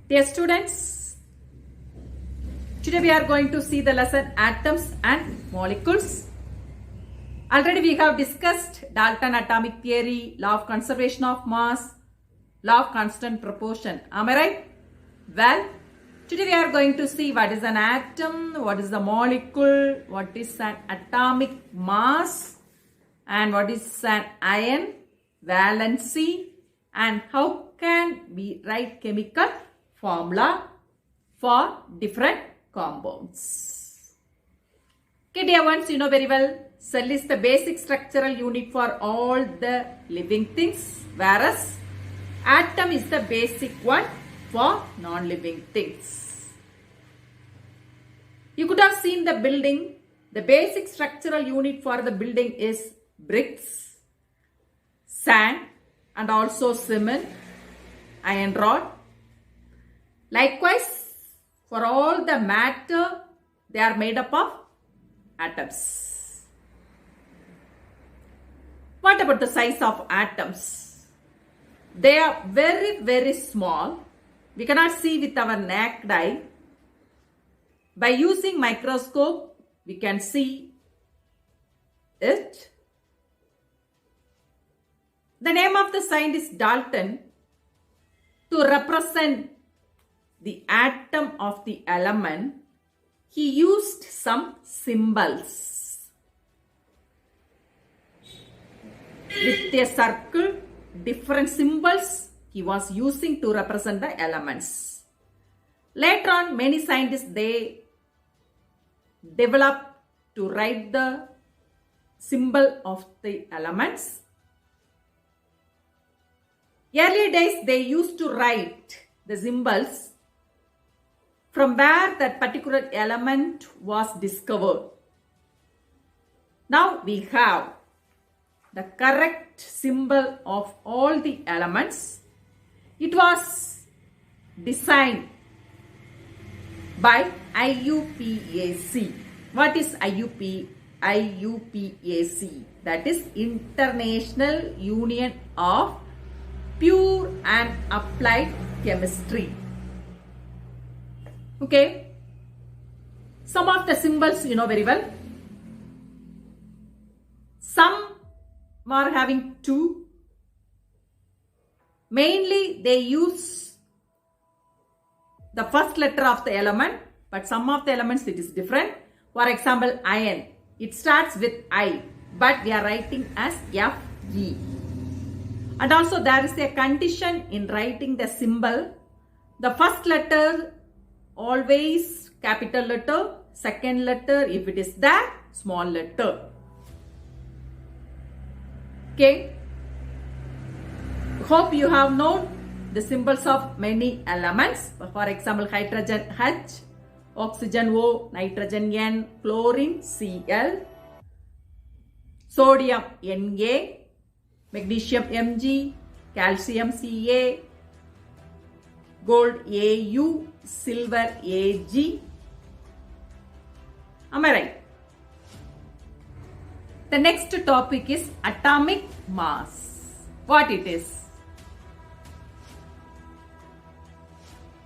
Dear students, today we are going to see the lesson atoms and molecules. Already we have discussed Dalton atomic theory, law of conservation of mass, law of constant proportion. Am I right? Well, today we are going to see what is an atom, what is the molecule, what is an atomic mass, and what is an ion, valency, and how can we write chemical formula for different compounds. Okay, dear ones, you know very well, cell is the basic structural unit for all the living things, whereas atom is the basic one for non-living things. You could have seen the building. The basic structural unit for the building is bricks, sand, and also cement, iron rod. Likewise, for all the matter, they are made up of atoms. What about the size of atoms? They are very, very small. We cannot see with our naked eye. By using microscope, we can see it. The name of the scientist Dalton, to represent the atom of the element, he used some symbols. With a circle, different symbols he was using to represent the elements. Later on, many scientists, they developed to write the symbol of the elements. Early days, they used to write the symbols from where that particular element was discovered. Now we have the correct symbol of all the elements. It was designed by IUPAC. What is IUPAC? That is International Union of Pure and Applied Chemistry. Okay. Some of the symbols you know very well. Some are having two. Mainly they use the first letter of the element, but some of the elements it is different. For example, iron. It starts with I, but we are writing as Fe. And also there is a condition in writing the symbol. The first letter always capital letter, second letter if it is there, small letter. Okay. Hope you have known the symbols of many elements. For example, hydrogen H, oxygen O, nitrogen N, chlorine Cl, sodium Na, magnesium Mg, calcium Ca, gold Au, silver Ag. Am I right? The next topic is atomic mass. What it is?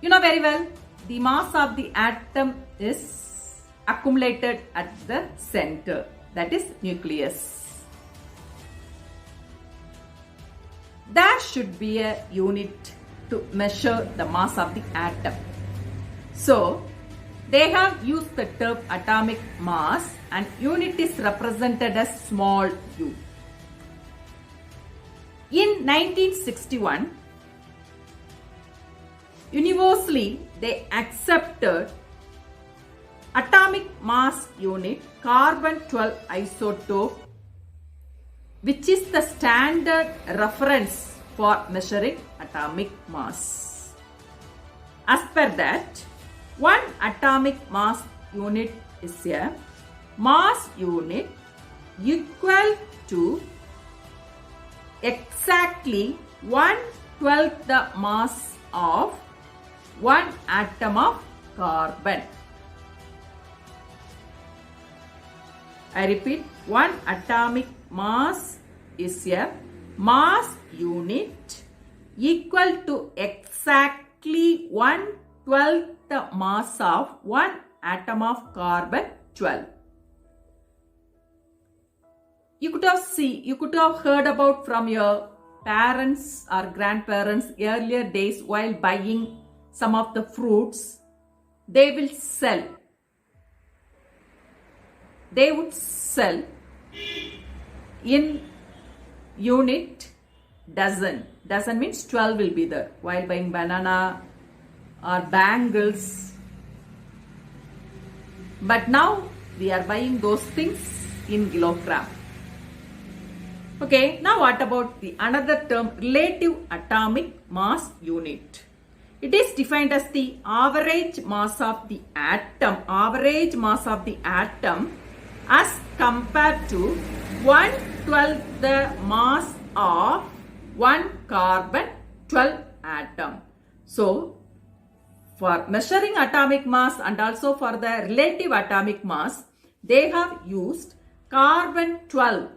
You know very well, the mass of the atom is accumulated at the center, that is nucleus. There should be a unit to measure the mass of the atom. So, they have used the term atomic mass and unit is represented as small u. In 1961, universally they accepted atomic mass unit carbon-12 isotope, which is the standard reference for measuring atomic mass. As per that, one atomic mass unit is a mass unit equal to exactly 1/12 the mass of one atom of carbon. I repeat, one atomic mass is a mass unit equal to exactly exactly 1/12 the mass of one atom of carbon 12. You could have heard about from your parents or grandparents earlier days while buying some of the fruits. They would sell in unit dozen. Dozen means 12 will be there. While buying banana or bangles. But now we are buying those things in kilogram. Okay, now what about the another term, relative atomic mass unit? It is defined as the average mass of the atom as compared to 1/12 the mass of one carbon 12 atom. So, for measuring atomic mass and also for the relative atomic mass, they have used carbon 12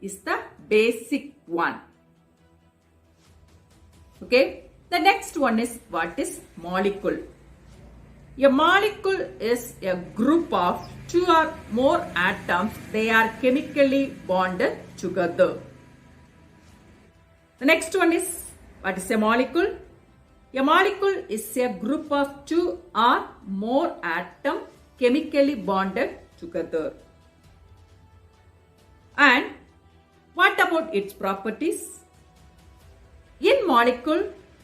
is the basic one. Okay, the next one is what is molecule. A molecule is a group of two or more atoms. They are chemically bonded together. The next one is what is a molecule? A molecule is a group of two or more atoms chemically bonded together. And what about its properties? In molecule,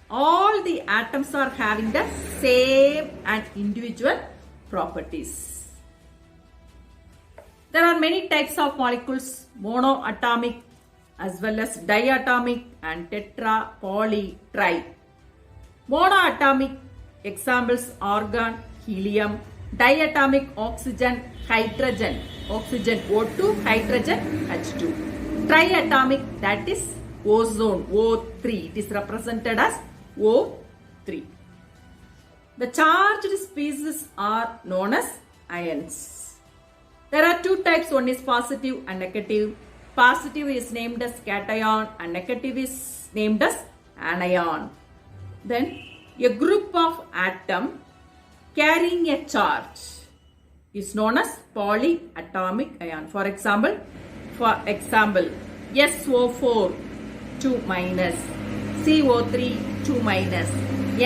all the atoms are having the same and individual properties. There are many types of molecules, monoatomic as well as diatomic and tetra, poly, tri. Monoatomic examples argon, helium, diatomic oxygen, hydrogen, oxygen O2, hydrogen H2. Triatomic, that is ozone, O3, it is represented as O3. The charged species are known as ions. There are two types, one is positive and negative. Positive is named as cation and negative is named as anion. Then a group of atom carrying a charge is known as polyatomic ion. For example, SO4 2 minus, CO3 2 minus,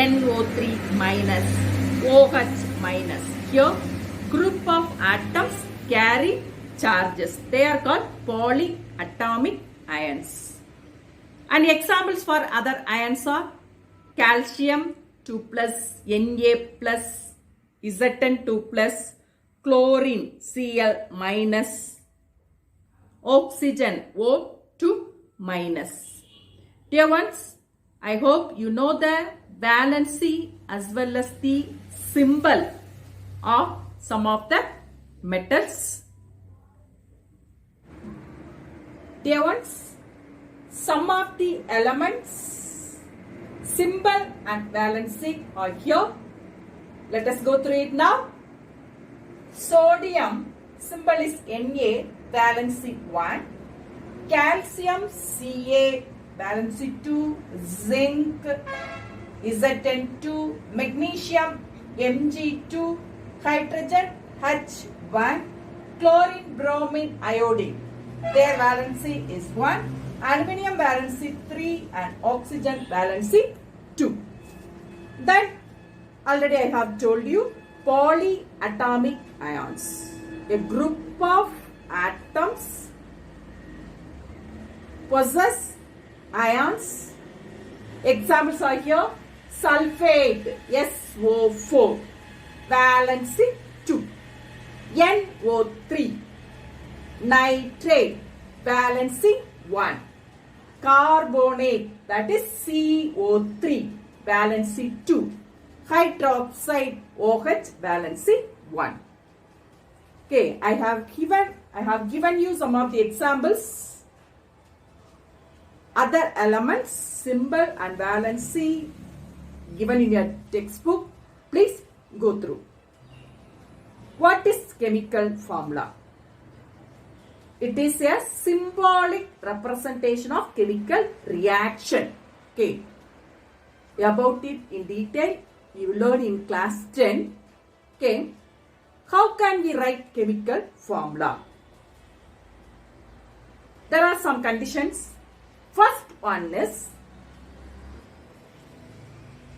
NO3 minus, OH minus. Here, group of atoms carry charges. They are called polyatomic ions. And examples for other ions are calcium 2 plus, Na plus, Zn 2 plus, chlorine Cl minus, oxygen O2 minus. Dear ones, I hope you know the valency as well as the symbol of some of the metals. Dear ones, some of the elements, symbol and valency are here. Let us go through it now. Sodium, symbol is Na, valency 1. Calcium Ca, valency 2. Zinc Zn2. Magnesium Mg2. Hydrogen H1. Chlorine, bromine, iodine, their valency is 1. Aluminium valency 3 and oxygen valency 2. Then already I have told you polyatomic ions. A group of atoms possess ions. Examples are here. Sulfate SO4 valency 2. NO3 nitrate valency 1. Carbonate, that is CO3 valency 2. Hydroxide OH valency 1. Okay, I have given you some of the examples. Other elements, symbol and valency given in your textbook. Please go through. What is chemical formula? It is a symbolic representation of chemical reaction. Okay. About it in detail, you learned in class 10. Okay. How can we write chemical formula? There are some conditions. First one is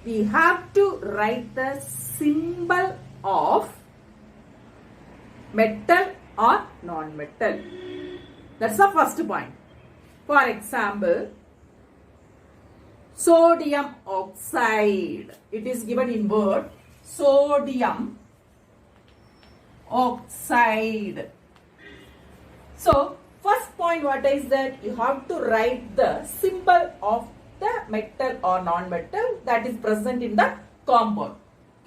we have to write the symbol of metal or non-metal. That's the first point. For example, sodium oxide. It is given in word sodium oxide. So, first point what is that you have to write the symbol of the metal or non-metal that is present in the compound.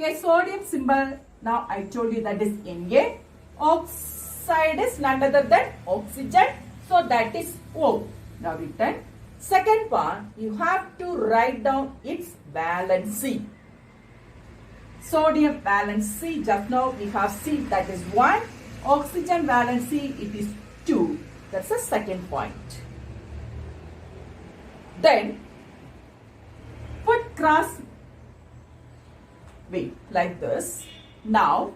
Okay, sodium symbol, now I told you that is Na. Oxide is none other than oxygen, so that is O. Now written. Second one, you have to write down its valency. Sodium valency, just now we have seen that is 1. Oxygen valency, it is 2. That's the second point. Then, put cross way like this. Now,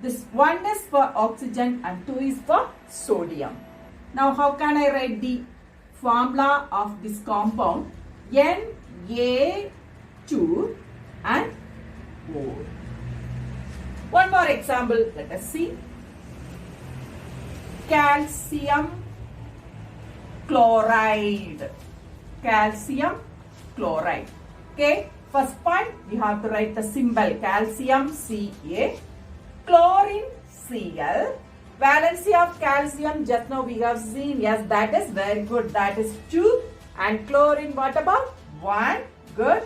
this 1 is for oxygen and 2 is for sodium. Now, how can I write the formula of this compound? Na2 and O. One more example, let us see. Calcium chloride. Calcium chloride. Okay, first point we have to write the symbol calcium Ca, chlorine Cl. Valency of calcium just now we have seen, yes, that is very good, that is 2. And chlorine what about 1? Good.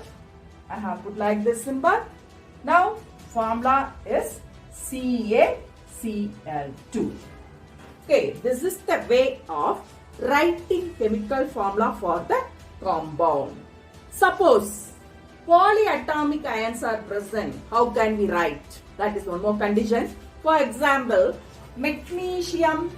I have put like this symbol. Now formula is CaCl2. Okay, this is the way of writing chemical formula for the compound. Suppose polyatomic ions are present, how can we write? That is one more condition. For example, magnesium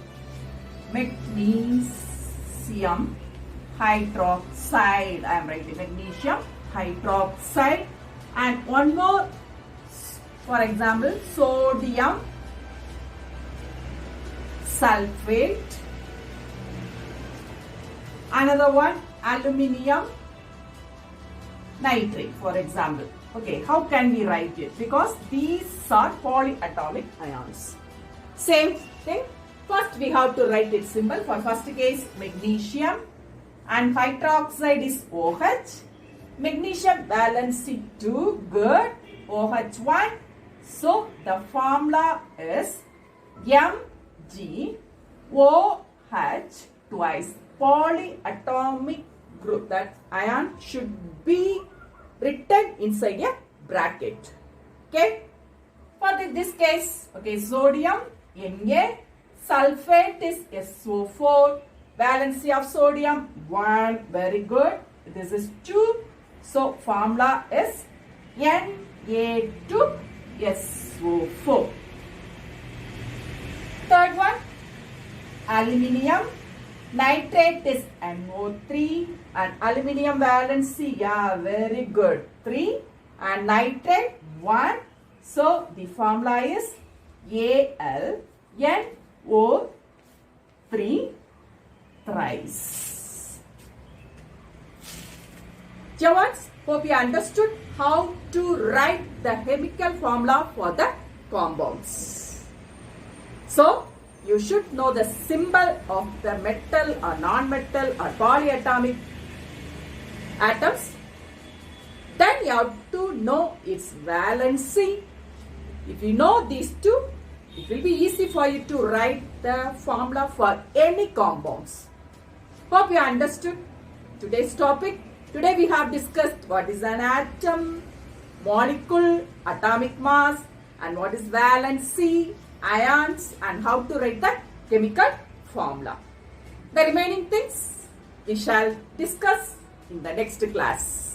hydroxide. I am writing magnesium hydroxide. And one more, for example, sodium sulfate. Another one, aluminium nitrate, for example. Okay, how can we write it? Because these are polyatomic ions. Same thing. First we have to write its symbol. For first case, magnesium and hydroxide is OH. Magnesium valency 2, good. OH1. So the formula is MgOH twice. Polyatomic group, that ion should be written inside a bracket. Okay. For this case, okay, sodium Na, sulfate is SO4, valency of sodium 1, very good. This is 2. So formula is Na2SO4. Third one, aluminium nitrate is NO3 and aluminium valency, yeah, very good, 3 and nitrate 1. So the formula is AlNO3 thrice. Dear ones, hope you understood how to write the chemical formula for the compounds. So you should know the symbol of the metal or non-metal or polyatomic atoms. Then you have to know its valency. If you know these two, it will be easy for you to write the formula for any compounds. Hope you understood today's topic. Today we have discussed what is an atom, molecule, atomic mass, and what is valency, ions, and how to write the chemical formula. The remaining things we shall discuss in the next class.